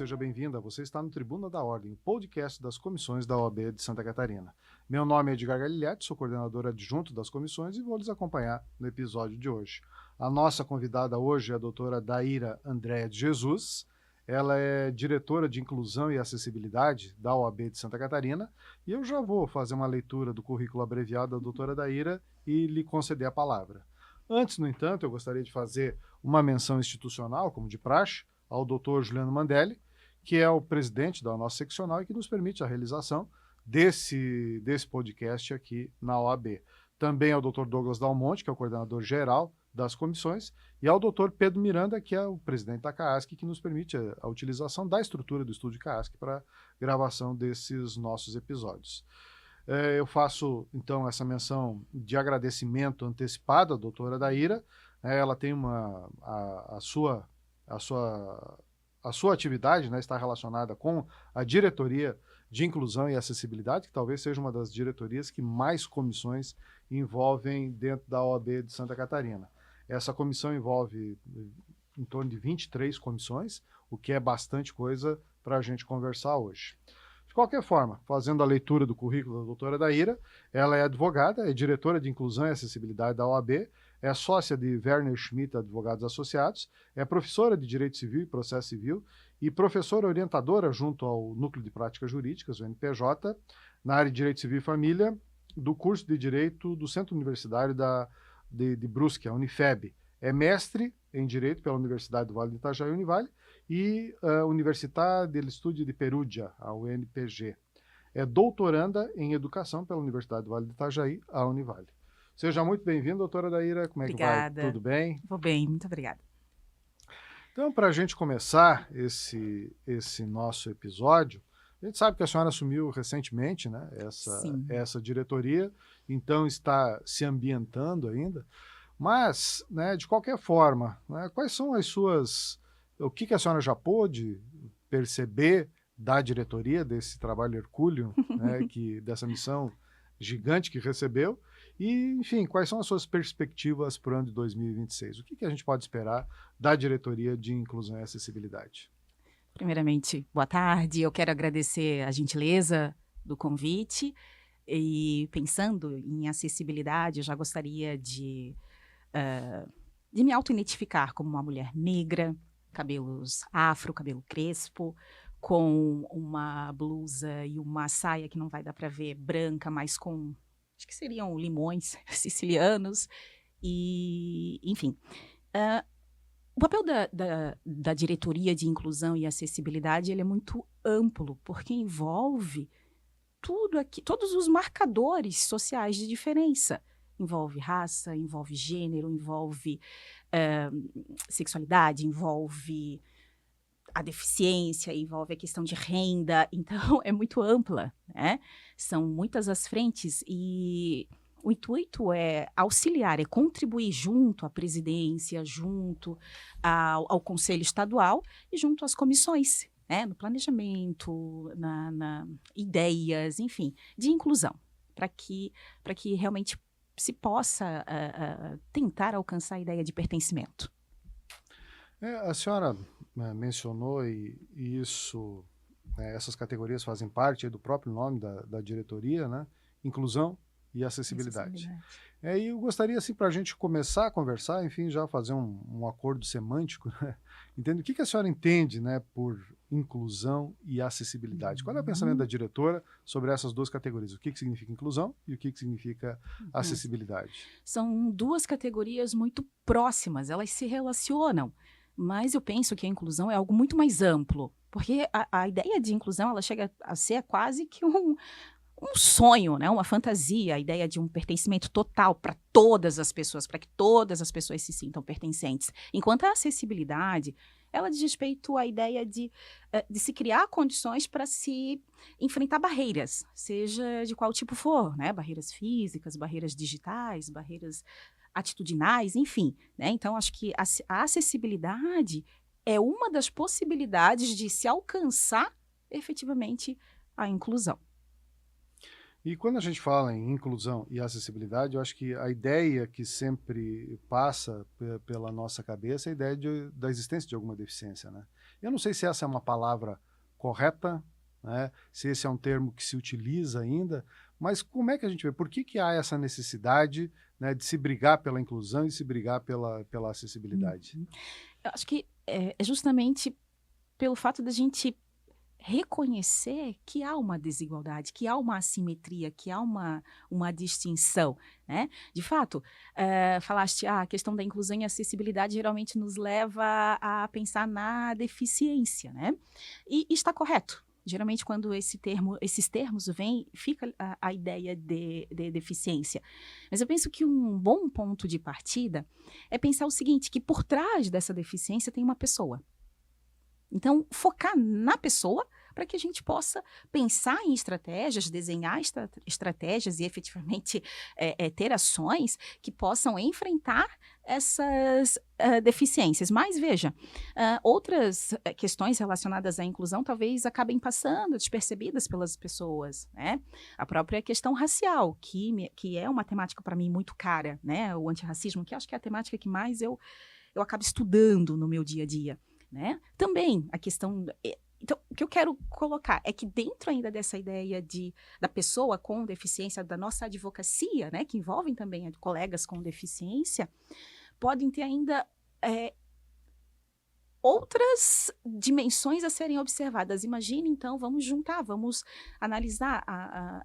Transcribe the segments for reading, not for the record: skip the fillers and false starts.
seja bem-vinda. Você está no Tribuna da Ordem, podcast das comissões da OAB de Santa Catarina. Meu nome é Edgar Galilhetti, sou coordenador adjunto das comissões e vou lhes acompanhar no episódio de hoje. A nossa convidada hoje é a doutora Daíra Andréa de Jesus. Ela é diretora de Inclusão e Acessibilidade da OAB de Santa Catarina e eu já vou fazer uma leitura do currículo abreviado da doutora Daíra e lhe conceder a palavra. Antes, no entanto, eu gostaria de fazer uma menção institucional, como de praxe, ao Dr. Juliano Mandelli, que é o presidente da nossa seccional e que nos permite a realização desse podcast aqui na OAB. Também ao Dr. Douglas Dalmonte, que é o coordenador geral das comissões, e ao Dr. Pedro Miranda, que é o presidente da CAASC, que nos permite a utilização da estrutura do estúdio CAASC para gravação desses nossos episódios. Eu faço, então, essa menção de agradecimento antecipado à doutora Daíra. Ela tem a sua atividade, né, está relacionada com a diretoria de inclusão e acessibilidade, que talvez seja uma das diretorias que mais comissões envolvem dentro da OAB de Santa Catarina. Essa comissão envolve em torno de 23 comissões, o que é bastante coisa para a gente conversar hoje. De qualquer forma, fazendo a leitura do currículo da doutora Daíra, ela é advogada, é diretora de Inclusão e Acessibilidade da OAB, é sócia de Werner Schmidt Advogados Associados, é professora de Direito Civil e Processo Civil e professora orientadora junto ao Núcleo de Práticas Jurídicas, o NPJ, na área de Direito Civil e Família, do curso de Direito do Centro Universitário de Brusque, a Unifeb. É mestre em Direito pela Universidade do Vale do Itajaí, Univale, e Universidade del Studio de Perugia, a UNPG. É doutoranda em Educação pela Universidade do Vale do Itajaí, a Univale. Seja muito bem-vinda, doutora Daíra. Como é Obrigada. Que vai? Tudo bem? Vou bem, muito obrigada. Então, para a gente começar esse nosso episódio, a gente sabe que a senhora assumiu recentemente, né, essa diretoria, então está se ambientando ainda, mas, né, de qualquer forma, né, quais são o que a senhora já pôde perceber da diretoria, desse trabalho hercúleo, né, dessa missão gigante que recebeu, e, enfim, quais são as suas perspectivas para o ano de 2026? O que a gente pode esperar da diretoria de Inclusão e Acessibilidade? Primeiramente, boa tarde. Eu quero agradecer a gentileza do convite e, pensando em acessibilidade, eu já gostaria de me auto-identificar como uma mulher negra, cabelos afro, cabelo crespo, com uma blusa e uma saia que não vai dar para ver, branca, mas com, acho que seriam limões sicilianos, e, enfim. O papel da diretoria de inclusão e acessibilidade ele é muito amplo, porque envolve todos os marcadores sociais de diferença. Envolve raça, envolve gênero, envolve sexualidade, envolve a deficiência, envolve a questão de renda. Então, é muito ampla, né? São muitas as frentes e o intuito é auxiliar, é contribuir junto à presidência, junto ao Conselho Estadual e junto às comissões, né? No planejamento, na ideias, enfim, de inclusão, para que realmente se possa tentar alcançar a ideia de pertencimento. A senhora mencionou isso, essas categorias fazem parte do próprio nome da diretoria, né? Inclusão e acessibilidade. E eu gostaria, assim, para a gente começar a conversar, enfim, já fazer um acordo semântico, né? Entende? O que a senhora entende, né, por inclusão e acessibilidade? Qual é o pensamento da diretora sobre essas duas categorias? O que significa inclusão e o que significa acessibilidade? São duas categorias muito próximas, elas se relacionam, mas eu penso que a inclusão é algo muito mais amplo, porque a ideia de inclusão ela chega a ser quase que um sonho, né? Uma fantasia, a ideia de um pertencimento total para todas as pessoas, para que todas as pessoas se sintam pertencentes. Enquanto a acessibilidade, ela diz respeito à ideia de se criar condições para se enfrentar barreiras, seja de qual tipo for, né? Barreiras físicas, barreiras digitais, barreiras atitudinais, enfim, né? Então, acho que a acessibilidade é uma das possibilidades de se alcançar efetivamente a inclusão. E quando a gente fala em inclusão e acessibilidade, eu acho que a ideia que sempre passa pela nossa cabeça é a ideia da existência de alguma deficiência, né? Eu não sei se essa é uma palavra correta, né? Se esse é um termo que se utiliza ainda, mas como é que a gente vê? Por que há essa necessidade, né, de se brigar pela inclusão e se brigar pela acessibilidade? Uhum. Eu acho que é justamente pelo fato da gente reconhecer que há uma desigualdade, que há uma assimetria, que há uma distinção, né? De fato, falaste, a questão da inclusão e acessibilidade geralmente nos leva a pensar na deficiência, né? E está correto. Geralmente, quando esses termos vêm, fica a ideia de deficiência. Mas eu penso que um bom ponto de partida é pensar o seguinte, que por trás dessa deficiência tem uma pessoa. Então, focar na pessoa para que a gente possa pensar em estratégias, desenhar estratégias e efetivamente ter ações que possam enfrentar essas deficiências. Mas veja, outras questões relacionadas à inclusão talvez acabem passando despercebidas pelas pessoas, né? A própria questão racial, que é uma temática para mim muito cara, né? O antirracismo, que acho que é a temática que mais eu acabo estudando no meu dia a dia. Né? Também a questão. Então, o que eu quero colocar é que dentro ainda dessa ideia da pessoa com deficiência, da nossa advocacia, né, que envolvem também colegas com deficiência, podem ter ainda outras dimensões a serem observadas. Imagine, então, vamos juntar, vamos analisar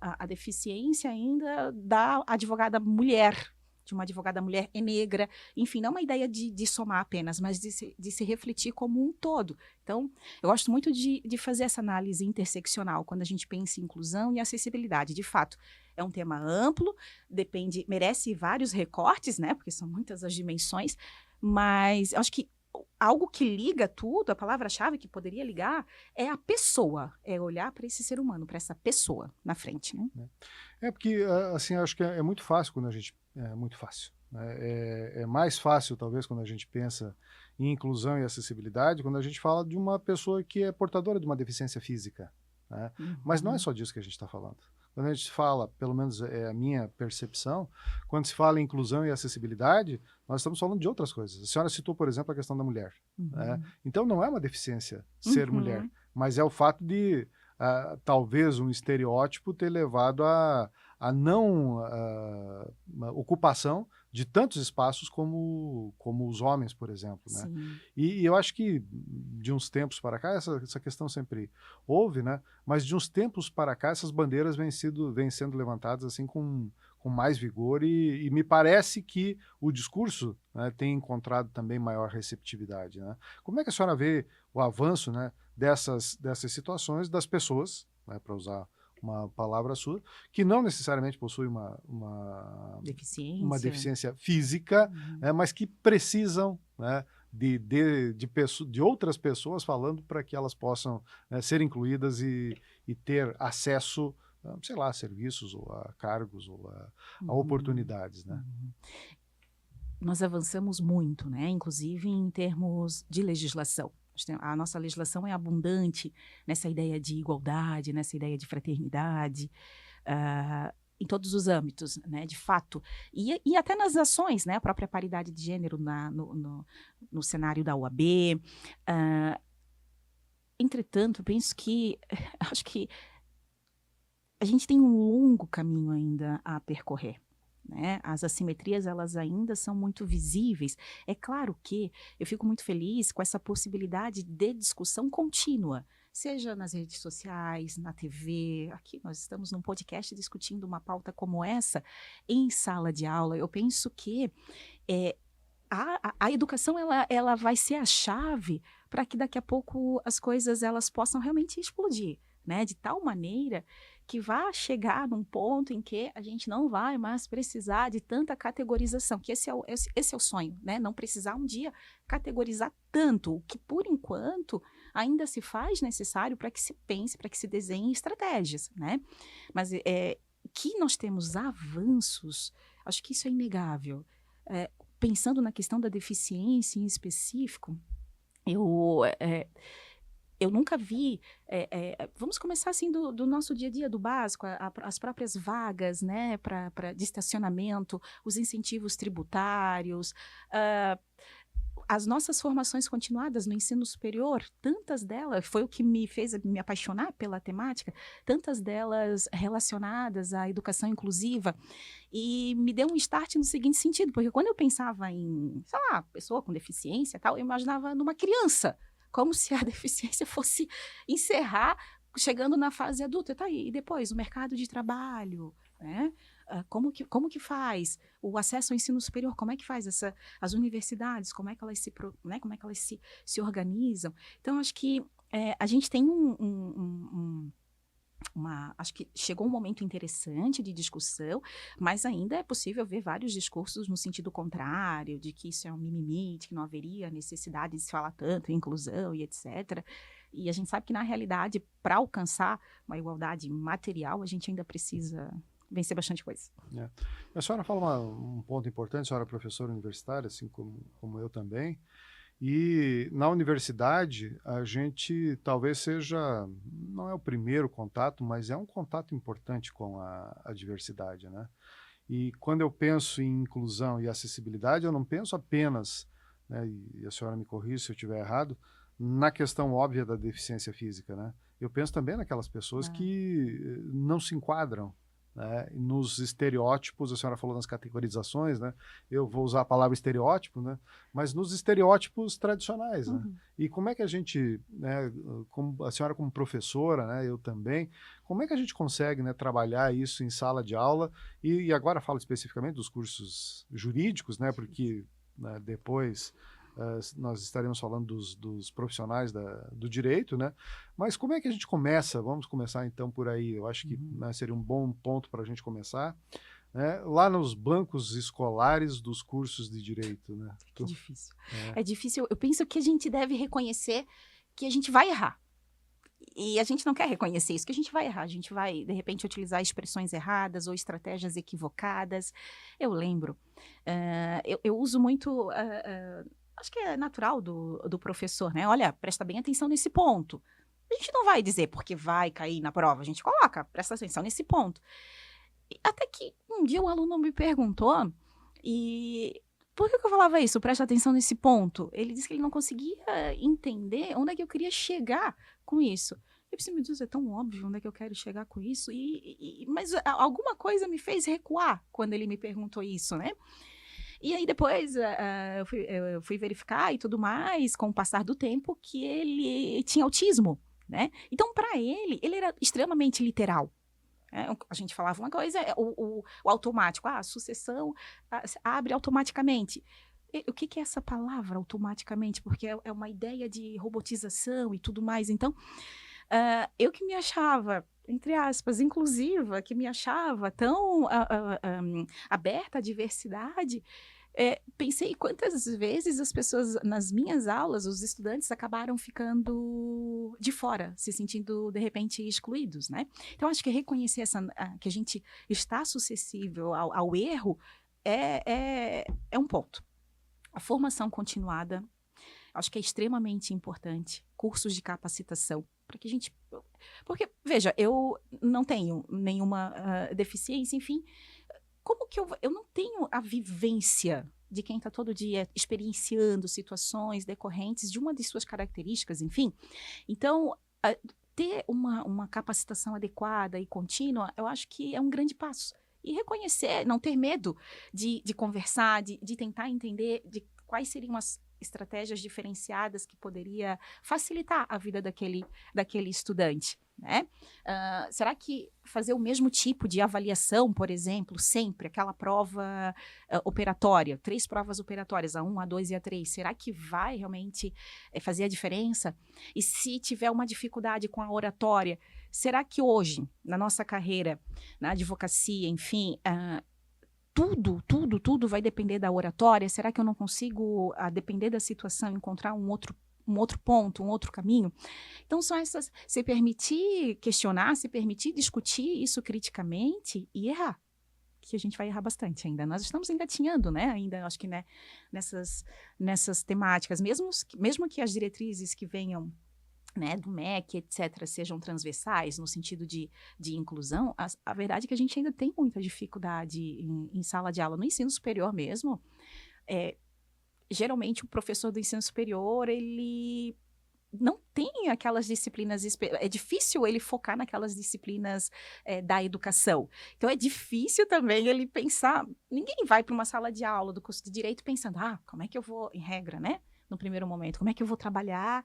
a deficiência ainda da advogada mulher, de uma advogada mulher negra, enfim, não é uma ideia de somar apenas, mas de se refletir como um todo. Então, eu gosto muito de fazer essa análise interseccional, quando a gente pensa em inclusão e acessibilidade. De fato, é um tema amplo, merece vários recortes, né, porque são muitas as dimensões, mas eu acho que algo que liga tudo, a palavra-chave que poderia ligar, é a pessoa, é olhar para esse ser humano, para essa pessoa na frente, né? Porque, assim, acho que é muito fácil quando a gente... É muito fácil. Né? É mais fácil, talvez, quando a gente pensa em inclusão e acessibilidade, quando a gente fala de uma pessoa que é portadora de uma deficiência física. Né? Mas não é só disso que a gente está falando. Quando a gente fala, pelo menos é a minha percepção, quando se fala em inclusão e acessibilidade, nós estamos falando de outras coisas. A senhora citou, por exemplo, a questão da mulher. Né? Então, não é uma deficiência ser mulher, mas é o fato de, talvez, um estereótipo ter levado a não ocupação de tantos espaços como os homens, por exemplo. Né? E eu acho que de uns tempos para cá, essa questão sempre houve, né? Mas de uns tempos para cá, essas bandeiras vêm sendo levantadas assim com mais vigor e me parece que o discurso, né, tem encontrado também maior receptividade. Né? Como é que a senhora vê o avanço, né, dessas situações das pessoas, né, para usar uma palavra sua, que não necessariamente possui uma deficiência física, né, mas que precisam, né, de outras pessoas falando para que elas possam, né, ser incluídas e ter acesso, sei lá, a serviços ou a cargos ou a oportunidades. Né? Nós avançamos muito, né? Inclusive em termos de legislação. A nossa legislação é abundante nessa ideia de igualdade, nessa ideia de fraternidade, em todos os âmbitos, né, de fato. E até nas ações, né, a própria paridade de gênero no cenário da OAB. Entretanto, eu penso que, acho que a gente tem um longo caminho ainda a percorrer. Né? As assimetrias, elas ainda são muito visíveis. É claro que eu fico muito feliz com essa possibilidade de discussão contínua, seja nas redes sociais, na TV. Aqui nós estamos num podcast discutindo uma pauta como essa em sala de aula. Eu penso que a educação ela vai ser a chave para que daqui a pouco as coisas elas possam realmente explodir, né? De tal maneira que vá chegar num ponto em que a gente não vai mais precisar de tanta categorização, que esse é o sonho, né? Não precisar um dia categorizar tanto, o que por enquanto ainda se faz necessário para que se pense, para que se desenhe estratégias, né? Mas que nós temos avanços, acho que isso é inegável. Pensando na questão da deficiência em específico, eu nunca vi, vamos começar assim do nosso dia a dia, do básico, as próprias vagas, né, de estacionamento, os incentivos tributários, as nossas formações continuadas no ensino superior, tantas delas, foi o que me fez me apaixonar pela temática, tantas delas relacionadas à educação inclusiva, e me deu um start no seguinte sentido, porque quando eu pensava em, sei lá, pessoa com deficiência e tal, eu imaginava numa criança, como se a deficiência fosse encerrar chegando na fase adulta. Tá aí, e depois, o mercado de trabalho, né? Como que faz o acesso ao ensino superior? Como é que faz as universidades? Como é que elas né? Como é que elas se organizam? Então, acho que a gente tem acho que chegou um momento interessante de discussão, mas ainda é possível ver vários discursos no sentido contrário, de que isso é um mimimi, de que não haveria necessidade de se falar tanto em inclusão e etc. E a gente sabe que, na realidade, para alcançar uma igualdade material, a gente ainda precisa vencer bastante coisa. A senhora fala um ponto importante, a senhora é professora universitária, assim como eu também, e na universidade a gente talvez seja, não é o primeiro contato, mas é um contato importante com a diversidade, né? E quando eu penso em inclusão e acessibilidade, eu não penso apenas, né, e a senhora me corrija se eu estiver errado, na questão óbvia da deficiência física, né? Eu penso também naquelas pessoas que não se enquadram, né, nos estereótipos. A senhora falou nas categorizações, né? Eu vou usar a palavra estereótipo, né? Mas nos estereótipos tradicionais, né? E como é que a gente, né, como a senhora como professora, né, eu também, como é que a gente consegue, né, trabalhar isso em sala de aula? E agora falo especificamente dos cursos jurídicos, né? Porque, né, depois nós estaremos falando dos profissionais do direito, né? Mas como é que a gente começa? Vamos começar então por aí. Eu acho que, né, seria um bom ponto para a gente começar, né? Lá nos bancos escolares dos cursos de direito, né? Que difícil. É difícil. Eu penso que a gente deve reconhecer que a gente vai errar. E a gente não quer reconhecer isso, que a gente vai errar. A gente vai, de repente, utilizar expressões erradas ou estratégias equivocadas. Eu lembro. Eu uso muito... acho que é natural do professor, né? Olha, presta bem atenção nesse ponto. A gente não vai dizer porque vai cair na prova, a gente coloca, presta atenção nesse ponto. E até que um dia um aluno me perguntou, e por que eu falava isso? Presta atenção nesse ponto. Ele disse que ele não conseguia entender onde é que eu queria chegar com isso. Eu pensei, meu Deus, é tão óbvio onde é que eu quero chegar com isso. Mas alguma coisa me fez recuar quando ele me perguntou isso, né? E aí depois eu fui verificar e tudo mais, com o passar do tempo, que ele tinha autismo, né? Então, para ele era extremamente literal. A gente falava uma coisa, o automático, a sucessão abre automaticamente. O que é essa palavra, automaticamente? Porque é uma ideia de robotização e tudo mais. Então, eu que me achava, entre aspas, inclusiva, que me achava tão aberta à diversidade, pensei quantas vezes as pessoas, nas minhas aulas, os estudantes acabaram ficando de fora, se sentindo, de repente, excluídos, né? Então, acho que reconhecer que a gente está suscetível ao erro é um ponto. A formação continuada, acho que é extremamente importante. Cursos de capacitação, para que a gente... Porque, veja, eu não tenho nenhuma deficiência, enfim... Como que eu não tenho a vivência de quem está todo dia experienciando situações decorrentes de uma de suas características, enfim? Então, ter uma capacitação adequada e contínua, eu acho que é um grande passo. E reconhecer, não ter medo de conversar, de tentar entender de quais seriam as estratégias diferenciadas que poderia facilitar a vida daquele estudante, né? Será que fazer o mesmo tipo de avaliação, por exemplo, sempre, aquela prova operatória, 3 provas operatórias, a 1, A2 e A3, será que vai realmente fazer a diferença? E se tiver uma dificuldade com a oratória, será que hoje, na nossa carreira, na advocacia, enfim, tudo vai depender da oratória? Será que eu não consigo, a depender da situação, encontrar um outro ponto, um outro caminho? Então, são essas... Se permitir questionar, se permitir discutir isso criticamente e errar, que a gente vai errar bastante ainda. Nós estamos engatinhando, né? Ainda, acho que, né, nessas temáticas. Mesmo que as diretrizes que venham, né, do MEC, etc., sejam transversais no sentido de inclusão, a verdade é que a gente ainda tem muita dificuldade em sala de aula, no ensino superior mesmo. geralmente o professor do ensino superior, ele não tem aquelas disciplinas, é difícil ele focar naquelas disciplinas da educação. Então é difícil também ele pensar, ninguém vai para uma sala de aula do curso de Direito pensando, como é que eu vou, em regra, né? No primeiro momento, como é que eu vou trabalhar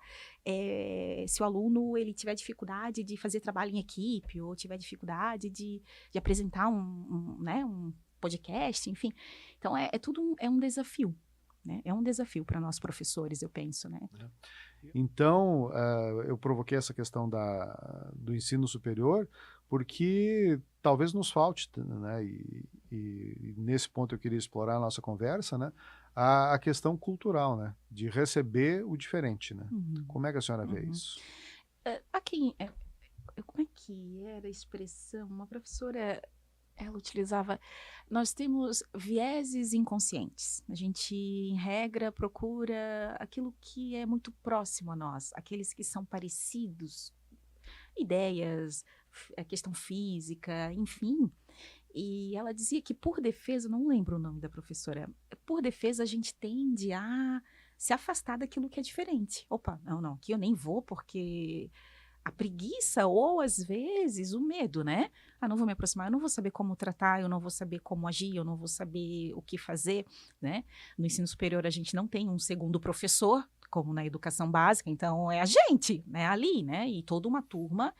se o aluno ele tiver dificuldade de fazer trabalho em equipe, ou tiver dificuldade de apresentar um podcast, enfim. Então é tudo um desafio. Né? É um desafio para nós professores, eu penso, né? Então, eu provoquei essa questão do ensino superior porque talvez nos falte, né? E nesse ponto eu queria explorar a nossa conversa, né? A questão cultural, né? De receber o diferente, né? Como é que a senhora vê isso? Como é que era a expressão? Uma professora... Ela utilizava, nós temos vieses inconscientes. A gente, em regra, procura aquilo que é muito próximo a nós, aqueles que são parecidos, ideias, a questão física, enfim. E ela dizia que, por defesa, não lembro o nome da professora, por defesa a gente tende a se afastar daquilo que é diferente. Opa, não, aqui eu nem vou porque... A preguiça ou, às vezes, o medo, né? Não vou me aproximar, eu não vou saber como tratar, eu não vou saber como agir, eu não vou saber o que fazer, né? No ensino superior, a gente não tem um segundo professor, como na educação básica, então é a gente, né? Ali, né? E toda uma turma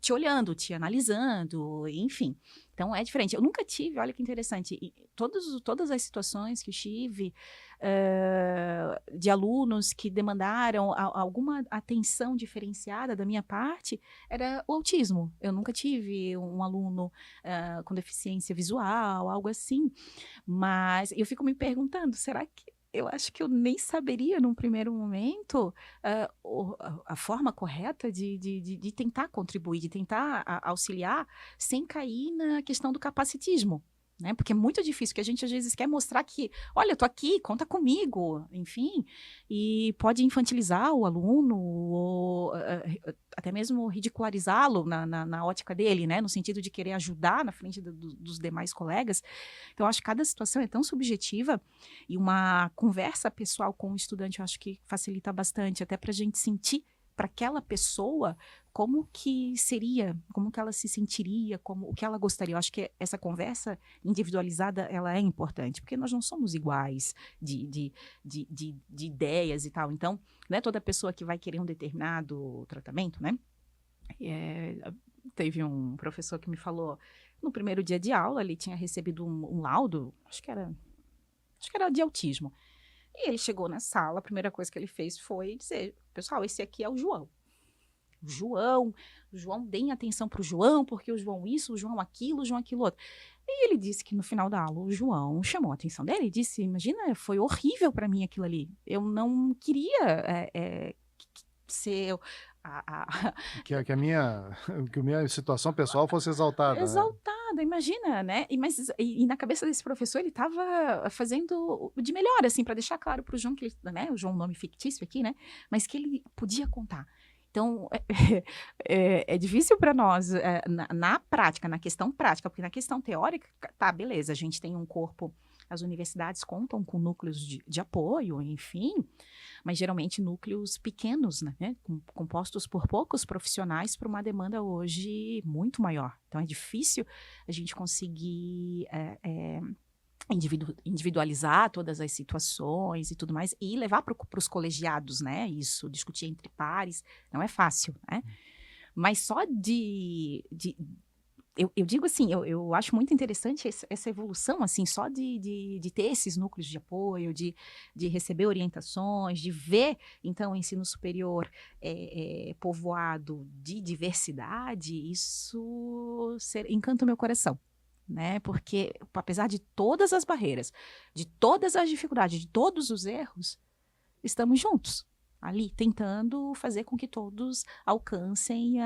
te olhando, te analisando, enfim. Então, é diferente. Eu nunca tive, olha que interessante, todas as situações que eu tive de alunos que demandaram alguma atenção diferenciada da minha parte, era o autismo. Eu nunca tive um aluno com deficiência visual, algo assim. Mas eu fico me perguntando, será que eu acho que eu nem saberia, num primeiro momento, a forma correta de tentar contribuir, de tentar auxiliar, sem cair na questão do capacitismo. Né? Porque é muito difícil, que a gente às vezes quer mostrar que, olha, eu tô aqui, conta comigo, enfim, e pode infantilizar o aluno, ou até mesmo ridicularizá-lo na ótica dele, né? No sentido de querer ajudar na frente dos demais colegas. Então, acho que cada situação é tão subjetiva, e uma conversa pessoal com o estudante, eu acho que facilita bastante, até para a gente sentir para aquela pessoa como que seria, como que ela se sentiria, o que ela gostaria. Eu acho que essa conversa individualizada, ela é importante, porque nós não somos iguais de ideias e tal. Então, não é toda pessoa que vai querer um determinado tratamento, né? Teve um professor que me falou, no primeiro dia de aula, ele tinha recebido um laudo, acho que era de autismo. E ele chegou na sala, a primeira coisa que ele fez foi dizer, pessoal, esse aqui é o João. O João, deem atenção para o João, porque o João isso, o João aquilo outro. E ele disse que no final da aula o João chamou a atenção dele e disse, imagina, foi horrível para mim aquilo ali. Eu não queria ser... Que a minha situação pessoal fosse exaltada. Exaltada, né? Imagina, né? E na cabeça desse professor, ele estava fazendo de melhor, assim, para deixar claro para o João, que ele, né? O João, nome fictício aqui, né? Mas que ele podia contar. Então, é difícil para nós, na prática, na questão prática, porque na questão teórica, tá, beleza, a gente tem um corpo, as universidades contam com núcleos de apoio, enfim, mas geralmente núcleos pequenos, né, compostos por poucos profissionais para uma demanda hoje muito maior. Então, é difícil a gente conseguir individualizar todas as situações e tudo mais, e levar para os colegiados, né, isso, discutir entre pares, não é fácil, né, mas só eu digo assim, eu acho muito interessante essa evolução, assim, só de ter esses núcleos de apoio, de receber orientações, de ver, então, o ensino superior povoado de diversidade, isso encanta o meu coração. Né? Porque, apesar de todas as barreiras, de todas as dificuldades, de todos os erros, estamos juntos, ali, tentando fazer com que todos alcancem,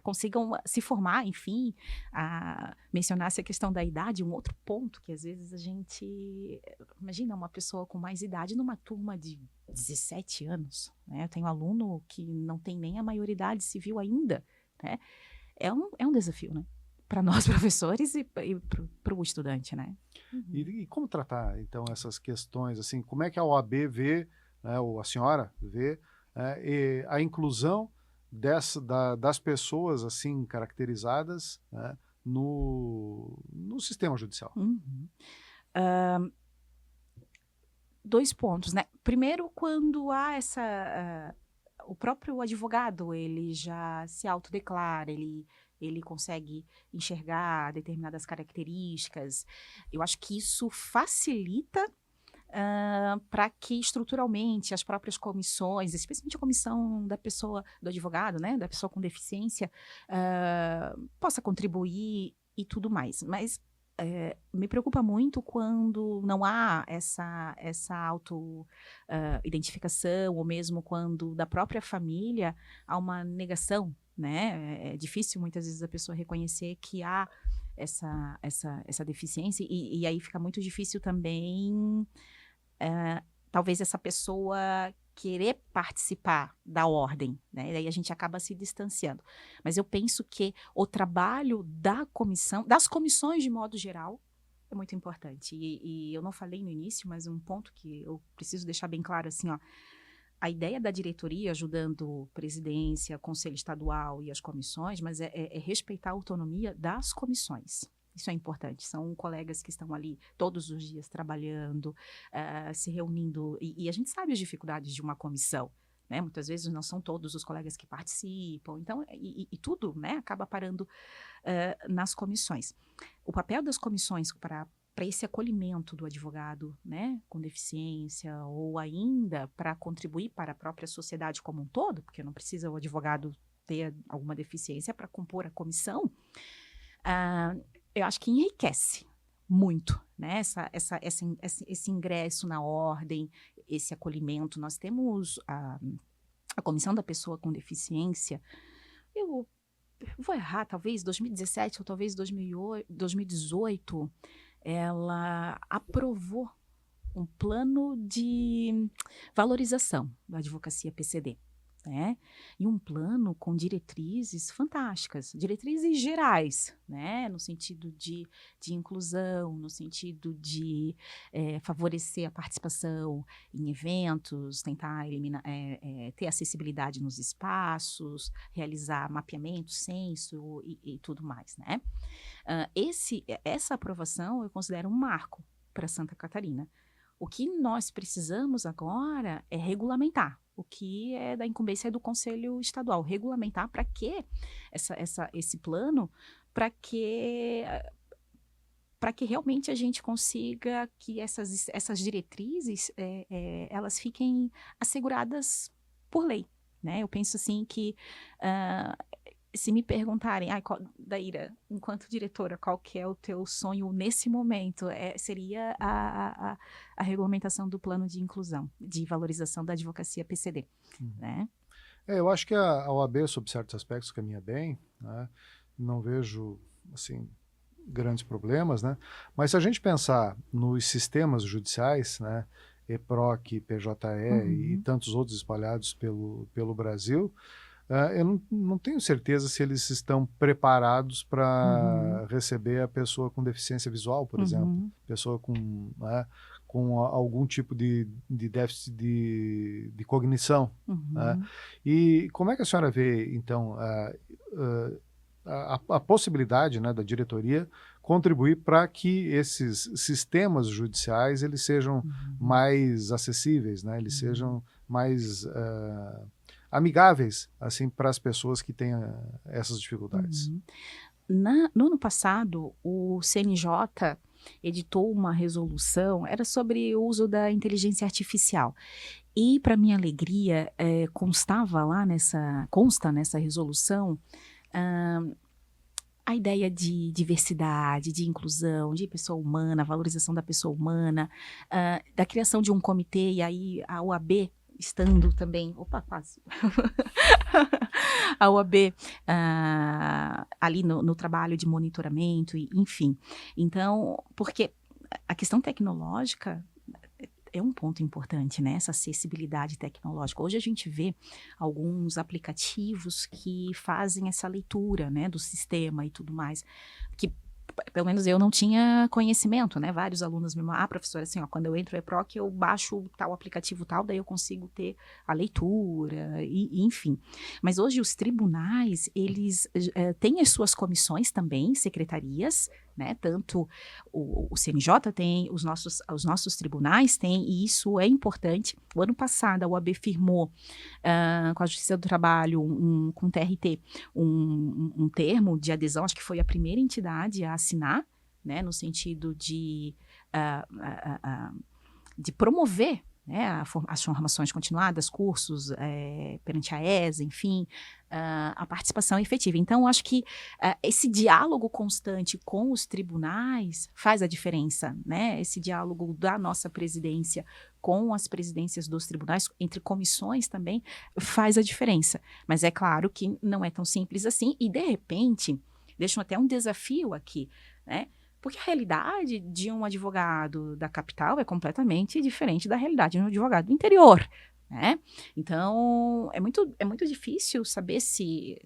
consigam se formar, enfim, mencionar-se a questão da idade, um outro ponto que às vezes a gente, imagina uma pessoa com mais idade numa turma de 17 anos, né? Eu tenho aluno que não tem nem a maioridade civil ainda, né? É um desafio, né? para nós professores e para o estudante, né? E como tratar, então, essas questões, assim, como é que a OAB vê, né, ou a senhora vê, a inclusão das pessoas, assim, caracterizadas, né, no sistema judicial? Dois pontos, né? Primeiro, quando há o próprio advogado, ele já se autodeclara, ele consegue enxergar determinadas características. Eu acho que isso facilita para que estruturalmente as próprias comissões, especialmente a comissão do advogado, né, da pessoa com deficiência, possa contribuir e tudo mais. Mas me preocupa muito quando não há essa auto-identificação, ou mesmo quando da própria família há uma negação, né? É difícil muitas vezes a pessoa reconhecer que há essa deficiência, e aí fica muito difícil também, talvez essa pessoa querer participar da ordem, né? E daí a gente acaba se distanciando. Mas eu penso que o trabalho das comissões de modo geral, é muito importante. E eu não falei no início, mas um ponto que eu preciso deixar bem claro, assim, ó, a ideia da diretoria ajudando presidência, conselho estadual e as comissões, mas é respeitar a autonomia das comissões. Isso é importante. São colegas que estão ali todos os dias trabalhando, se reunindo. E a gente sabe as dificuldades de uma comissão, né? Muitas vezes não são todos os colegas que participam. Então, e tudo, né, acaba parando nas comissões. O papel das comissões para esse acolhimento do advogado, né, com deficiência, ou ainda para contribuir para a própria sociedade como um todo, porque não precisa o advogado ter alguma deficiência para compor a comissão, eu acho que enriquece muito, né, esse ingresso na ordem, esse acolhimento. Nós temos a Comissão da Pessoa com Deficiência, eu vou errar, talvez 2017 ou talvez 2018, ela aprovou um plano de valorização da advocacia PCD, né? E um plano com diretrizes fantásticas, diretrizes gerais, né? No sentido de inclusão, no sentido de favorecer a participação em eventos, tentar eliminar, ter acessibilidade nos espaços, realizar mapeamento, censo e tudo mais, né? Essa aprovação eu considero um marco para Santa Catarina. O que nós precisamos agora é regulamentar, o que é da incumbência do Conselho Estadual, regulamentar para que esse plano, para que realmente a gente consiga que essas diretrizes, elas fiquem asseguradas por lei, né? Eu penso assim que se me perguntarem, Daíra, enquanto diretora, qual que é o teu sonho nesse momento? Seria a regulamentação do plano de inclusão, de valorização da advocacia PCD, né? Eu acho que a OAB, sob certos aspectos, caminha bem, né? Não vejo, assim, grandes problemas, né? Mas se a gente pensar nos sistemas judiciais, né, EPROC, PJE e tantos outros espalhados pelo Brasil, eu não tenho certeza se eles estão preparados para receber a pessoa com deficiência visual, por exemplo, pessoa com algum tipo de déficit de cognição. Né? E como é que a senhora vê, então, a possibilidade, né, da diretoria contribuir para que esses sistemas judiciais eles sejam mais acessíveis, né? Eles sejam mais amigáveis, assim, para as pessoas que têm essas dificuldades. No ano passado, o CNJ editou uma resolução, era sobre o uso da inteligência artificial. E, para minha alegria, consta nessa resolução a ideia de diversidade, de inclusão, de pessoa humana, valorização da pessoa humana, da criação de um comitê, e aí a OAB estando também, quase, a OAB ali no trabalho de monitoramento, enfim. Então, porque a questão tecnológica é um ponto importante, né? Essa acessibilidade tecnológica. Hoje a gente vê alguns aplicativos que fazem essa leitura, né, do sistema e tudo mais, que pelo menos eu não tinha conhecimento, né? Vários alunos me falaram, professora, assim, ó, quando eu entro no EPROC, eu baixo tal aplicativo tal, daí eu consigo ter a leitura, enfim. Mas hoje os tribunais, eles têm as suas comissões também, secretarias, né? Tanto o CNJ tem, os nossos tribunais têm, e isso é importante. O ano passado, a UAB firmou com a Justiça do Trabalho, com o TRT, um termo de adesão, acho que foi a primeira entidade a assinar, né, no sentido de promover, né, as formações continuadas, cursos perante a ESA, enfim, a participação efetiva. Então, acho que esse diálogo constante com os tribunais faz a diferença, né? Esse diálogo da nossa presidência com as presidências dos tribunais, entre comissões também, faz a diferença. Mas é claro que não é tão simples assim e, de repente, deixam até um desafio aqui, né? Porque a realidade de um advogado da capital é completamente diferente da realidade de um advogado do interior, né? Então, é muito difícil saber se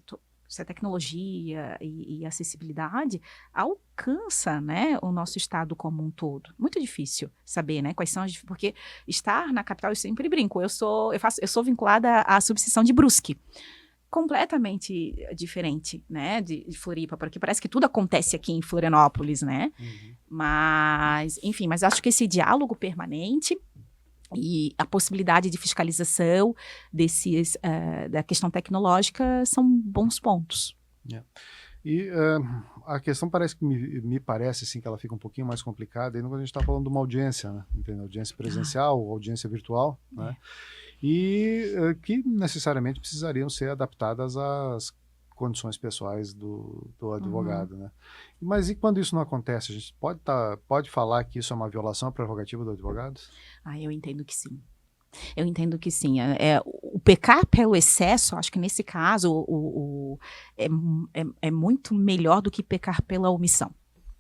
a tecnologia e a acessibilidade alcança, né, o nosso estado como um todo. Muito difícil saber, né, quais são as... Porque estar na capital, eu sempre brinco, eu sou vinculada à subseção de Brusque, completamente diferente, né, de Floripa, porque parece que tudo acontece aqui em Florianópolis, né? Uhum. Mas, enfim, mas acho que esse diálogo permanente e a possibilidade de fiscalização da questão tecnológica são bons pontos. Yeah. E a questão parece que me parece assim que ela fica um pouquinho mais complicada ainda quando a gente está falando de uma audiência, né? Entendeu? Audiência presencial ou audiência virtual, né? E que necessariamente precisariam ser adaptadas às condições pessoais do advogado, né? Mas e quando isso não acontece? A gente pode falar que isso é uma violação à prerrogativa do advogado? Eu entendo que sim. Eu entendo que sim. O pecar pelo excesso, acho que nesse caso é muito melhor do que pecar pela omissão.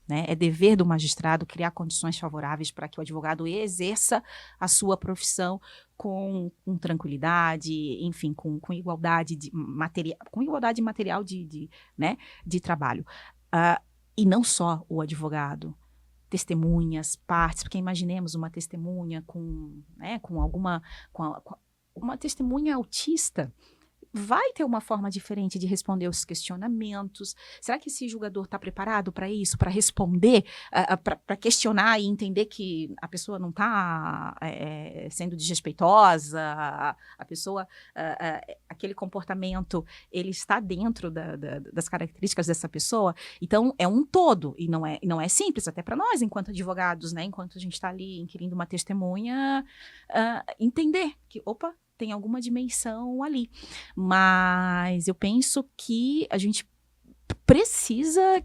Né? É dever do magistrado criar condições favoráveis para que o advogado exerça a sua profissão com tranquilidade, enfim, com igualdade material de trabalho. E não só o advogado, testemunhas, partes, porque imaginemos uma testemunha uma testemunha autista, vai ter uma forma diferente de responder os questionamentos. Será que esse julgador está preparado para isso, para responder, para questionar e entender que a pessoa não está sendo desrespeitosa, a pessoa, aquele comportamento, ele está dentro das características dessa pessoa? Então, é um todo, e não é simples, até para nós, enquanto advogados, né, enquanto a gente está ali inquirindo uma testemunha, entender que, tem alguma dimensão ali. Mas eu penso que a gente precisa...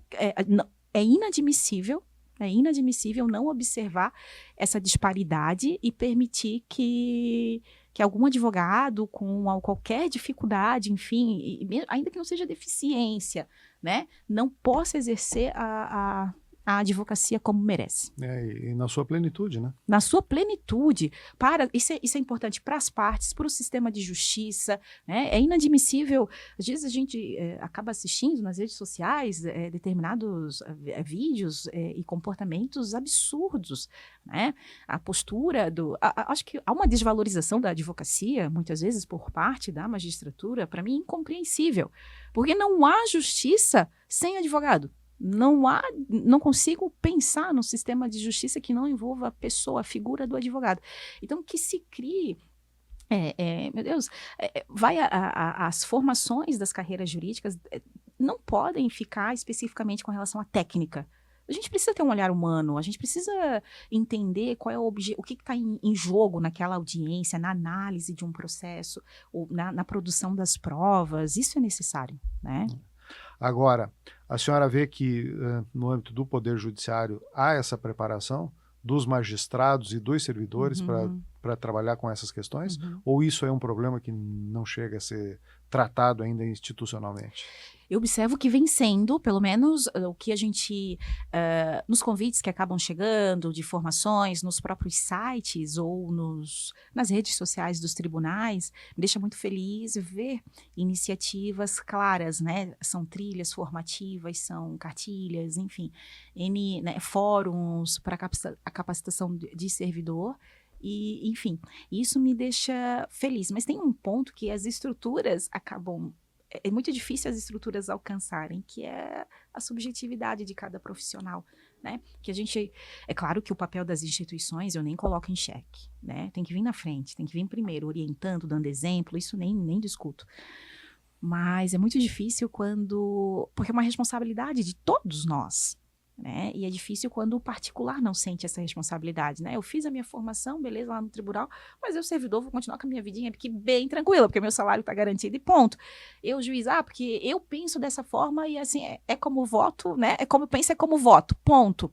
É inadmissível não observar essa disparidade e permitir que algum advogado com qualquer dificuldade, enfim, ainda que não seja deficiência, né, não possa exercer a advocacia como merece. E na sua plenitude, né? Na sua plenitude. Isso é importante para as partes, para o sistema de justiça, né? É inadmissível. Às vezes a gente acaba assistindo nas redes sociais determinados vídeos e comportamentos absurdos, né? A postura acho que há uma desvalorização da advocacia, muitas vezes, por parte da magistratura, para mim, incompreensível. Porque não há justiça sem advogado. Não consigo pensar num sistema de justiça que não envolva a figura do advogado. Então, que se crie, meu Deus, as formações das carreiras jurídicas não podem ficar especificamente com relação à técnica. A gente precisa ter um olhar humano, a gente precisa entender qual é o que está em jogo naquela audiência, na análise de um processo, ou na produção das provas. Isso é necessário, né? Agora, a senhora vê que no âmbito do Poder Judiciário há essa preparação dos magistrados e dos servidores para para trabalhar com essas questões? Ou isso é um problema que não chega a ser tratado ainda institucionalmente? Eu observo que vem sendo, pelo menos o que a gente, nos convites que acabam chegando, de formações, nos próprios sites ou nas redes sociais dos tribunais, me deixa muito feliz ver iniciativas claras, né? São trilhas formativas, são cartilhas, enfim, né, fóruns para a capacitação de servidor. E, enfim, isso me deixa feliz. Mas tem um ponto que as estruturas acabam. É muito difícil as estruturas alcançarem, que é a subjetividade de cada profissional, né? Que a gente, é claro que o papel das instituições eu nem coloco em xeque, né? Tem que vir na frente, tem que vir primeiro, orientando, dando exemplo, isso nem discuto. Mas é muito difícil porque é uma responsabilidade de todos nós, né? E é difícil quando o particular não sente essa responsabilidade, né? Eu fiz a minha formação, beleza, lá no tribunal, mas eu, servidor, vou continuar com a minha vidinha aqui bem tranquila, porque meu salário está garantido e ponto. Eu, juiz, porque eu penso dessa forma e assim, é como voto, né? É como eu penso, é como voto, ponto.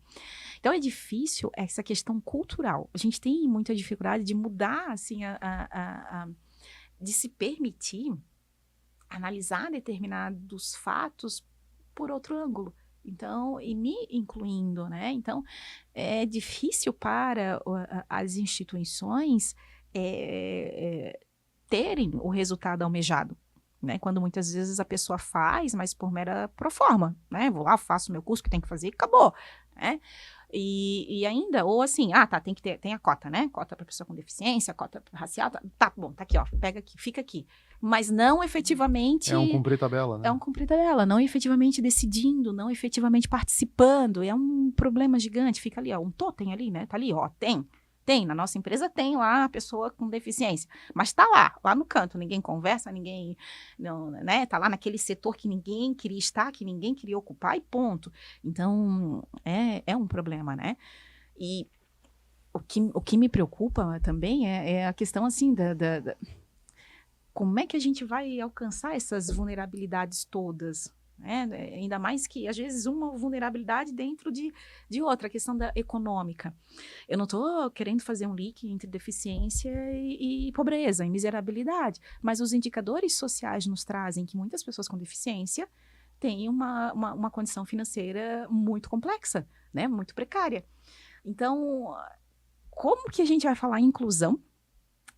Então é difícil essa questão cultural. A gente tem muita dificuldade de mudar, assim, de se permitir analisar determinados fatos por outro ângulo. Então, e me incluindo, né? Então, é difícil para as instituições terem o resultado almejado, né? Quando muitas vezes a pessoa faz, mas por mera proforma, né? Vou lá, faço o meu curso que tem que fazer e acabou, né? E ainda, ou assim, tá, tem a cota, né? Cota para pessoa com deficiência, cota racial, tá bom, tá aqui, ó, pega aqui, fica aqui. Mas não efetivamente... É um cumprir tabela, né? É um cumprir tabela, não efetivamente decidindo, não efetivamente participando. É um problema gigante, fica ali, ó, um totem ali, né? Tá ali, ó, tem, na nossa empresa tem lá a pessoa com deficiência, mas tá lá no canto, ninguém conversa, ninguém, não, né, tá lá naquele setor que ninguém queria estar, que ninguém queria ocupar e ponto. Então, é um problema, né? E o que me preocupa também é a questão, assim, como é que a gente vai alcançar essas vulnerabilidades todas, né? Ainda mais que, às vezes, uma vulnerabilidade dentro de outra, a questão da econômica. Eu não estou querendo fazer um link entre deficiência e pobreza, e miserabilidade, mas os indicadores sociais nos trazem que muitas pessoas com deficiência têm uma condição financeira muito complexa, né? Muito precária. Então, como que a gente vai falar em inclusão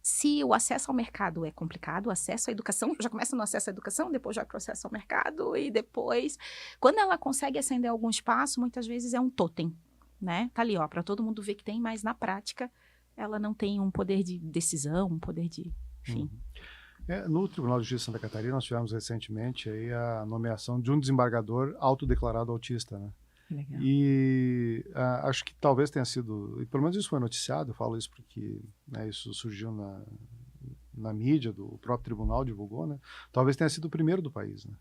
se o acesso ao mercado é complicado, o acesso à educação, já começa no acesso à educação, depois já processo ao mercado, e depois, quando ela consegue ascender algum espaço, muitas vezes é um totem, né? Tá ali, ó, para todo mundo ver que tem, mas na prática ela não tem um poder de decisão, um poder de, enfim. No Tribunal de Justiça de Santa Catarina, nós tivemos recentemente aí a nomeação de um desembargador autodeclarado autista, né? Legal. E acho que talvez tenha sido, e pelo menos isso foi noticiado, eu falo isso porque, né, isso surgiu na mídia, do próprio tribunal divulgou, né? Talvez tenha sido o primeiro do país, né?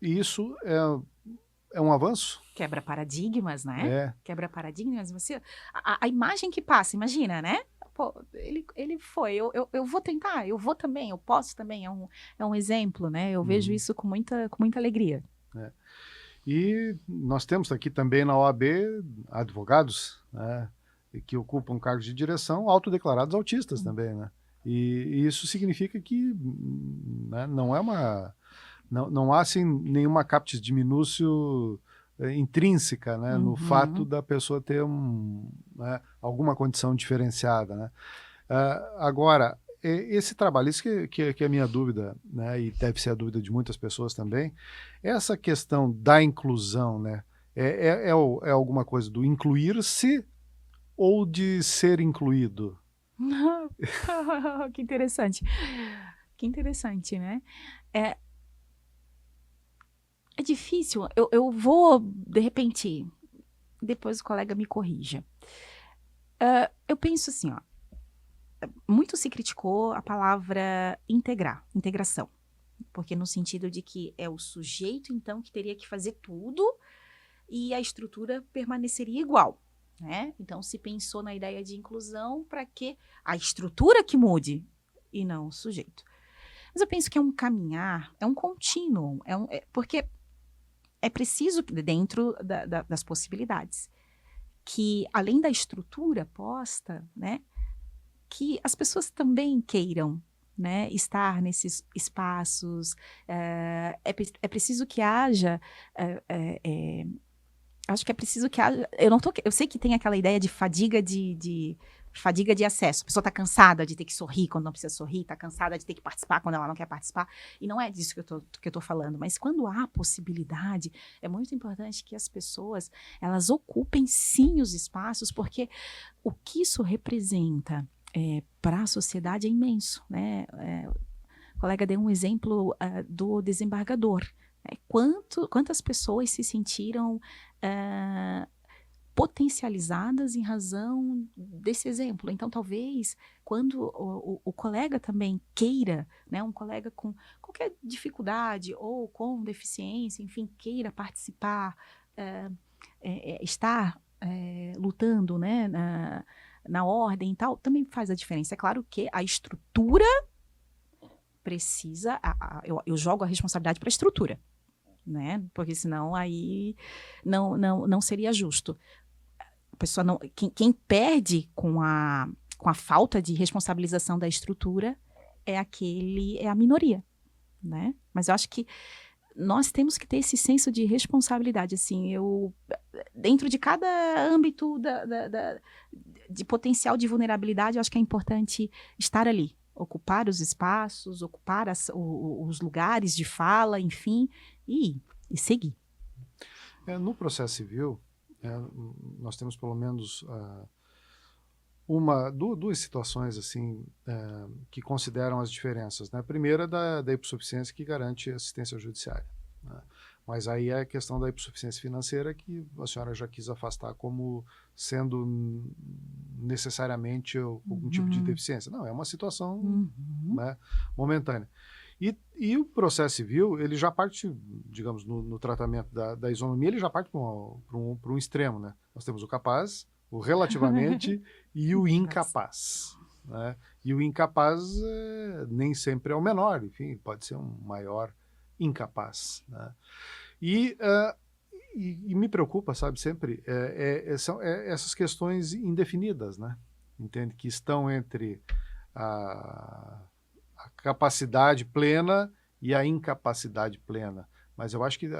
E isso é um avanço. Quebra paradigmas, né? É. Quebra paradigmas. A imagem que passa, imagina, né? Pô, ele foi, eu vou tentar, eu vou também, eu posso também, é um exemplo, né? Eu vejo isso com muita alegria. E nós temos aqui também na OAB advogados, né, que ocupam cargos de direção autodeclarados autistas também, né? E isso significa que, né, não há assim, nenhuma captis diminúcio intrínseca, né, no fato da pessoa ter né, alguma condição diferenciada, né? Agora, esse trabalho, isso que é a minha dúvida, né, e deve ser a dúvida de muitas pessoas também, essa questão da inclusão, né, é alguma coisa do incluir-se ou de ser incluído? Que interessante. Que interessante, né? É difícil. Eu vou, de repente, depois o colega me corrija. Eu penso assim, ó. Muito se criticou a palavra integração, porque no sentido de que é o sujeito, então, que teria que fazer tudo e a estrutura permaneceria igual, né? Então, se pensou na ideia de inclusão para que a estrutura que mude e não o sujeito. Mas eu penso que é um caminhar, é um contínuo, porque é preciso, dentro das possibilidades, que, além da estrutura posta, né, que as pessoas também queiram, né, estar nesses espaços. É preciso que haja... acho que é preciso que haja... Eu sei que tem aquela ideia de fadiga de acesso. A pessoa está cansada de ter que sorrir quando não precisa sorrir, está cansada de ter que participar quando ela não quer participar. E não é disso que eu tô falando. Mas quando há possibilidade, é muito importante que as pessoas, elas ocupem sim os espaços, porque o que isso representa para a sociedade é imenso, né? O colega deu um exemplo do desembargador. Quantas pessoas se sentiram potencializadas em razão desse exemplo? Então, talvez, quando o colega também queira, né, um colega com qualquer dificuldade ou com deficiência, enfim, queira participar, estar lutando, né, na ordem e tal, também faz a diferença. É claro que a estrutura precisa... eu jogo a responsabilidade para a estrutura, né? Porque senão aí não seria justo. A pessoa não, quem perde com a falta de responsabilização da estrutura é a minoria, né? Mas eu acho que nós temos que ter esse senso de responsabilidade, assim, dentro de cada âmbito de potencial de vulnerabilidade, eu acho que é importante estar ali, ocupar os espaços, ocupar os lugares de fala, enfim, e seguir. No processo civil, nós temos pelo menos duas situações assim que consideram as diferenças, né? A primeira é da hipossuficiência, que garante assistência judiciária, né? Mas aí é a questão da hipossuficiência financeira, que a senhora já quis afastar como sendo necessariamente algum tipo de deficiência. Não, é uma situação né, momentânea. E o processo civil, ele já parte, digamos, no tratamento da isonomia, ele já parte para um extremo, né? Nós temos o capaz, o relativamente e o incapaz, né? E o incapaz nem sempre é o menor, enfim, pode ser um maior incapaz, né? E me preocupa, sabe, sempre, são essas questões indefinidas, né? Entende? Que estão entre a capacidade plena e a incapacidade plena. Mas eu acho que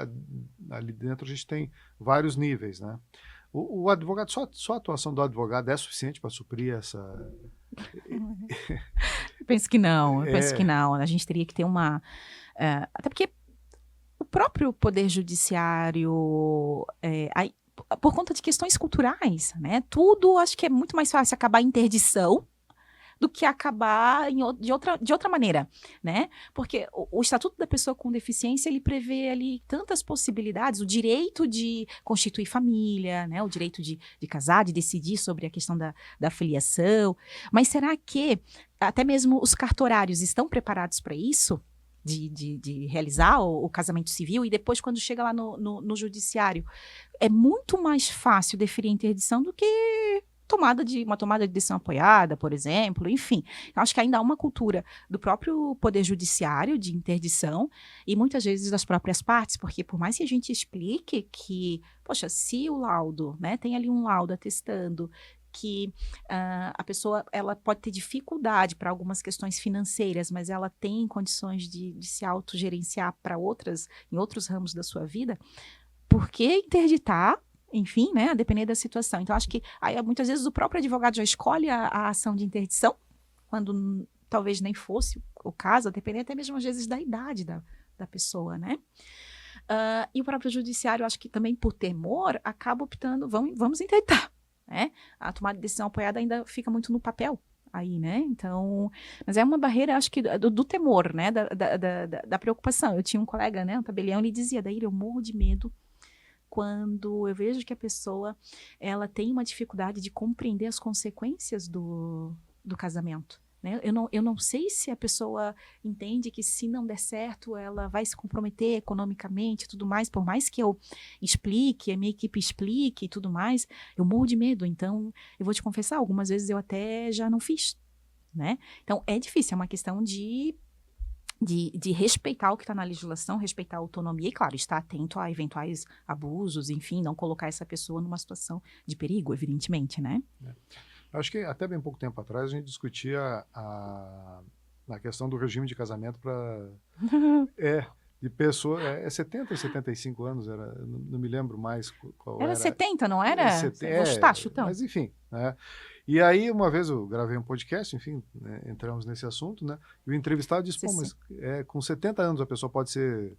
ali dentro a gente tem vários níveis, né? O advogado, só a atuação do advogado é suficiente para suprir essa... Eu penso que não, A gente teria que ter uma... até porque o próprio Poder Judiciário, por conta de questões culturais, né? Tudo, acho que é muito mais fácil acabar em interdição do que acabar de outra maneira, né? Porque o Estatuto da Pessoa com Deficiência, ele prevê ali tantas possibilidades, o direito de constituir família, né? O direito de casar, de decidir sobre a questão da filiação. Mas será que até mesmo os cartorários estão preparados para isso? De realizar o casamento civil, e depois, quando chega lá no judiciário, é muito mais fácil deferir a interdição do que uma tomada de decisão apoiada, por exemplo, enfim. Eu acho que ainda há uma cultura do próprio Poder Judiciário de interdição, e muitas vezes das próprias partes, porque por mais que a gente explique que, poxa, se o laudo, né, tem ali um laudo atestando que a pessoa, ela pode ter dificuldade para algumas questões financeiras, mas ela tem condições de se autogerenciar em outros ramos da sua vida, por que interditar? Enfim, né, a depender da situação. Então, acho que aí, muitas vezes o próprio advogado já escolhe a ação de interdição, quando talvez nem fosse o caso, a depender até mesmo, às vezes, da idade da pessoa, né? E o próprio judiciário, acho que também por temor, acaba optando, vamos interditar, né? A tomada de decisão apoiada ainda fica muito no papel aí, né? Então, mas é uma barreira, acho que, do temor, né? Da preocupação. Eu tinha um colega, né, um tabelião, ele dizia, Daíra, eu morro de medo quando eu vejo que a pessoa, ela tem uma dificuldade de compreender as consequências do casamento, né? Eu não sei se a pessoa entende que, se não der certo, ela vai se comprometer economicamente e tudo mais. Por mais que eu explique, a minha equipe explique e tudo mais, eu morro de medo. Então, eu vou te confessar, algumas vezes eu até já não fiz, né? Então, é difícil, é uma questão de de respeitar o que está na legislação, respeitar a autonomia e, claro, estar atento a eventuais abusos, enfim, não colocar essa pessoa numa situação de perigo, evidentemente, né? Acho que até bem pouco tempo atrás a gente discutia a questão do regime de casamento para... de pessoa, 70 e 75 anos, não me lembro mais qual era. Era 70, não era? Vou chutar, chutão. Mas enfim, né? E aí uma vez eu gravei um podcast, enfim, né, entramos nesse assunto, né? E o entrevistado disse, pô, mas com 70 anos a pessoa pode ser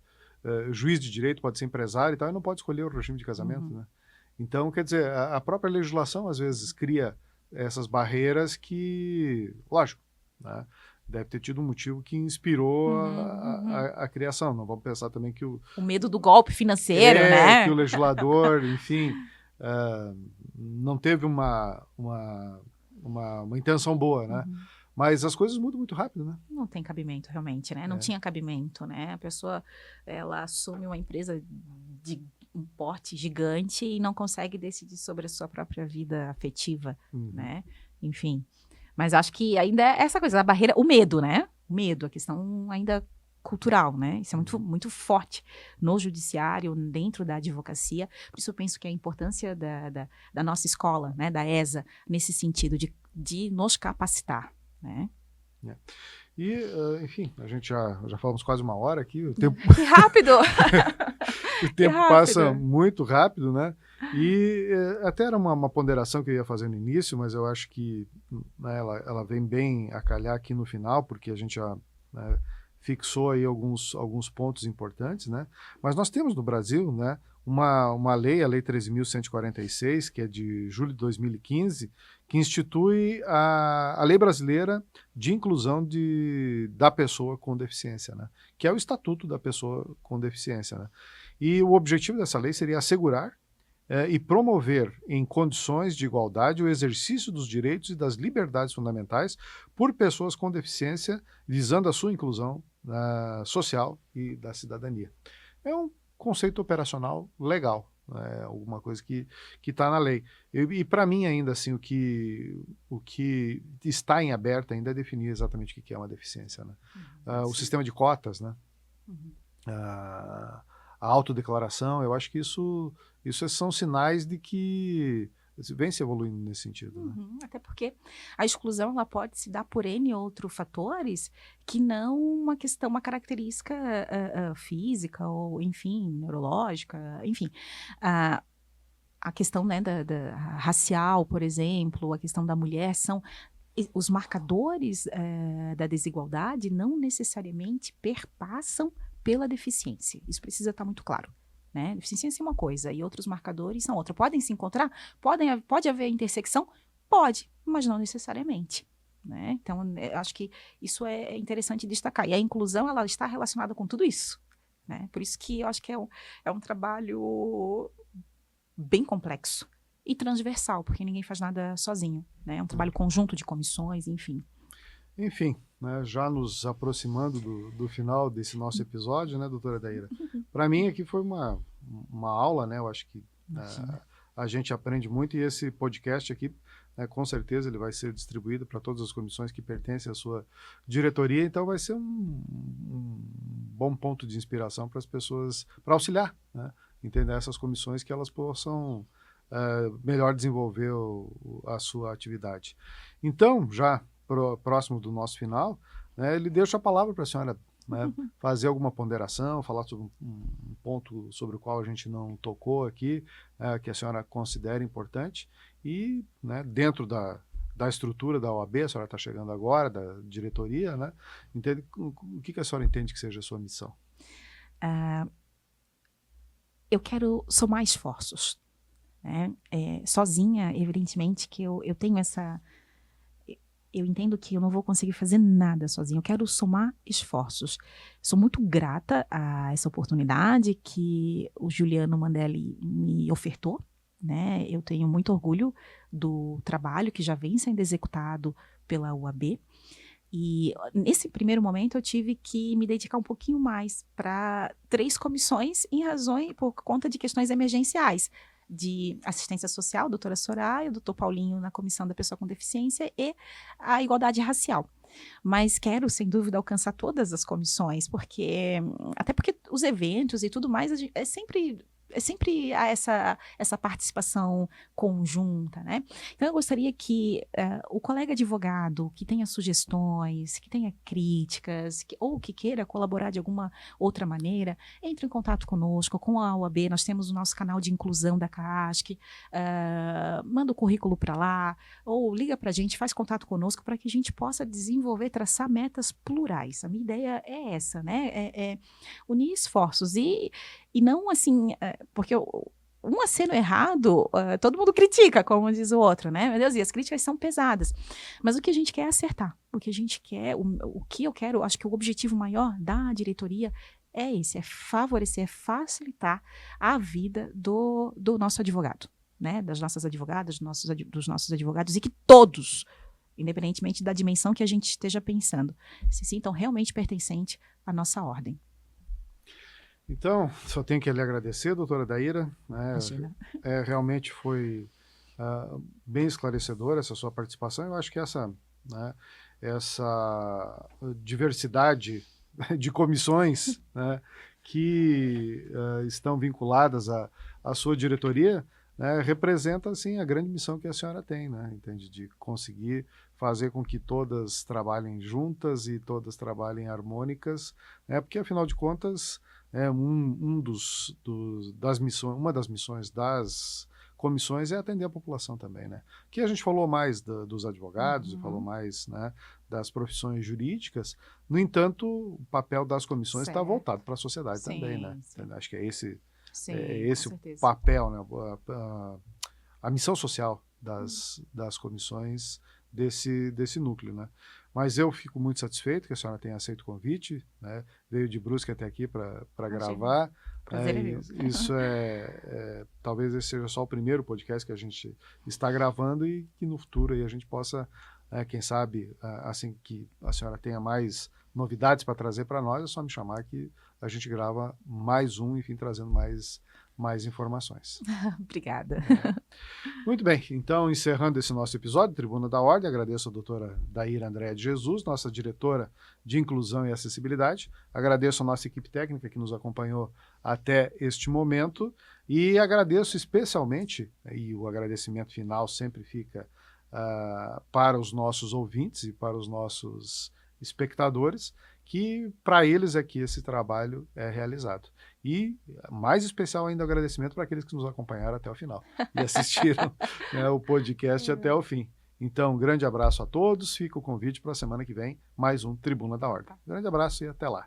juiz de direito, pode ser empresário e tal, e não pode escolher o regime de casamento, né? Então, quer dizer, a própria legislação às vezes cria essas barreiras que, lógico, né? Deve ter tido um motivo que inspirou a criação. Não vamos pensar também que o medo do golpe financeiro, né? Que o legislador, enfim, não teve uma intenção boa, né? Mas as coisas mudam muito rápido, né? Não tem cabimento, realmente, né? Não tinha cabimento, né? A pessoa, ela assume uma empresa de um porte gigante e não consegue decidir sobre a sua própria vida afetiva, né? Enfim. Mas acho que ainda é essa coisa, a barreira, o medo, né? O medo, a questão ainda cultural, né? Isso é muito, muito forte no judiciário, dentro da advocacia. Por isso eu penso que a importância da nossa escola, né? Da ESA, nesse sentido de nos capacitar, né? E, enfim, a gente já falamos quase uma hora aqui. O tempo... Que rápido! O tempo passa muito rápido, né? E até era uma ponderação que eu ia fazer no início, mas eu acho que, né, ela vem bem a calhar aqui no final, porque a gente já, né, fixou aí alguns pontos importantes, né? Mas nós temos no Brasil, né, uma lei, a Lei 13.146, que é de julho de 2015, que institui a Lei Brasileira de Inclusão da Pessoa com Deficiência, né? Que é o Estatuto da Pessoa com Deficiência, né? E o objetivo dessa lei seria assegurar e promover em condições de igualdade o exercício dos direitos e das liberdades fundamentais por pessoas com deficiência, visando a sua inclusão social e da cidadania. É um conceito operacional legal, alguma coisa que está na lei. E para mim ainda assim o que está em aberto ainda é definir exatamente o que é uma deficiência, né? O sistema de cotas, né? A autodeclaração, eu acho que isso são sinais de que vem se evoluindo nesse sentido. Né? Até porque a exclusão ela pode se dar por N outros fatores que não uma característica física ou, enfim, neurológica, enfim. A questão, né, da racial, por exemplo, a questão da mulher, são os marcadores da desigualdade não necessariamente perpassam pela deficiência. Isso precisa estar muito claro. Né? Deficiência é uma coisa e outros marcadores são outra. Podem se encontrar? Pode haver intersecção? Pode, mas não necessariamente. Né? Então, acho que isso é interessante destacar. E a inclusão, ela está relacionada com tudo isso. Né? Por isso que eu acho que é um trabalho bem complexo e transversal, porque ninguém faz nada sozinho. Né? É um trabalho conjunto de comissões, enfim. Enfim, né, já nos aproximando do final desse nosso episódio, né, doutora Daíra? Para mim aqui foi uma aula, né? Eu acho que a gente aprende muito e esse podcast aqui, né, com certeza ele vai ser distribuído para todas as comissões que pertencem à sua diretoria, então vai ser um bom ponto de inspiração para as pessoas, para auxiliar, né, entender essas comissões que elas possam melhor desenvolver a sua atividade. Então, já próximo do nosso final, né, ele deixa a palavra para a senhora, né, fazer alguma ponderação, falar sobre um ponto sobre o qual a gente não tocou aqui, que a senhora considera importante e, né, dentro da estrutura da OAB, a senhora está chegando agora, da diretoria, né, entende, o que a senhora entende que seja a sua missão? Eu quero somar esforços. Né? Sozinha, evidentemente, que eu tenho essa... Eu entendo que eu não vou conseguir fazer nada sozinha. Eu quero somar esforços. Sou muito grata a essa oportunidade que o Juliano Mandelli me ofertou. Né? Eu tenho muito orgulho do trabalho que já vem sendo executado pela UAB. E nesse primeiro momento eu tive que me dedicar um pouquinho mais para 3 comissões por conta de questões emergenciais. De assistência social, doutora Soraya, doutor Paulinho na comissão da pessoa com deficiência e a igualdade racial. mas quero, sem dúvida, alcançar todas as comissões, até porque os eventos e tudo mais é sempre há essa participação conjunta, né? Então, eu gostaria que o colega advogado que tenha sugestões, que tenha críticas, ou que queira colaborar de alguma outra maneira, entre em contato conosco, com a OAB. Nós temos o nosso canal de inclusão da CAASC, manda o currículo para lá, ou liga para a gente, faz contato conosco para que a gente possa desenvolver, traçar metas plurais. A minha ideia é essa, né? É unir esforços e não assim, porque um aceno errado, todo mundo critica, como diz o outro, né? Meu Deus, e as críticas são pesadas. Mas o que a gente quer é acertar. O que a gente quer, o que eu quero, acho que o objetivo maior da diretoria é esse, é favorecer, é facilitar a vida do nosso advogado, né? Das nossas advogadas, dos nossos advogados, e que todos, independentemente da dimensão que a gente esteja pensando, se sintam realmente pertencentes à nossa ordem. Então, só tenho que lhe agradecer, doutora Daíra. Imagina. Realmente foi bem esclarecedora essa sua participação. Eu acho que essa diversidade de comissões, né, que estão vinculadas à sua diretoria, né, representa assim, a grande missão que a senhora tem, né, entende? De conseguir fazer com que todas trabalhem juntas e todas trabalhem harmônicas, né, porque, afinal de contas, uma das missões das comissões é atender a população também, né? Aqui a gente falou mais dos advogados e falou mais, né, das profissões jurídicas. No entanto, o papel das comissões está voltado para a sociedade também, né? Sim. Acho que é esse Com o papel, né? A missão social das comissões desse núcleo, né? Mas eu fico muito satisfeito que a senhora tenha aceito o convite, né? Veio de Brusque até aqui para gravar. Prazer é meu. Isso talvez esse seja só o primeiro podcast que a gente está gravando e que no futuro aí a gente possa, quem sabe, assim que a senhora tenha mais novidades para trazer para nós, é só me chamar que a gente grava mais um, enfim, trazendo mais informações. Obrigada. Muito bem, então encerrando esse nosso episódio, Tribuna da Ordem, agradeço a doutora Daíra Andréa de Jesus, nossa diretora de Inclusão e Acessibilidade, agradeço a nossa equipe técnica que nos acompanhou até este momento e agradeço especialmente, e o agradecimento final sempre fica para os nossos ouvintes e para os nossos espectadores, que para eles é que esse trabalho é realizado. E, mais especial ainda, o agradecimento para aqueles que nos acompanharam até o final e assistiram o podcast até o fim. Então, um grande abraço a todos, fica o convite para a semana que vem, mais um Tribuna da Ordem. Grande abraço e até lá.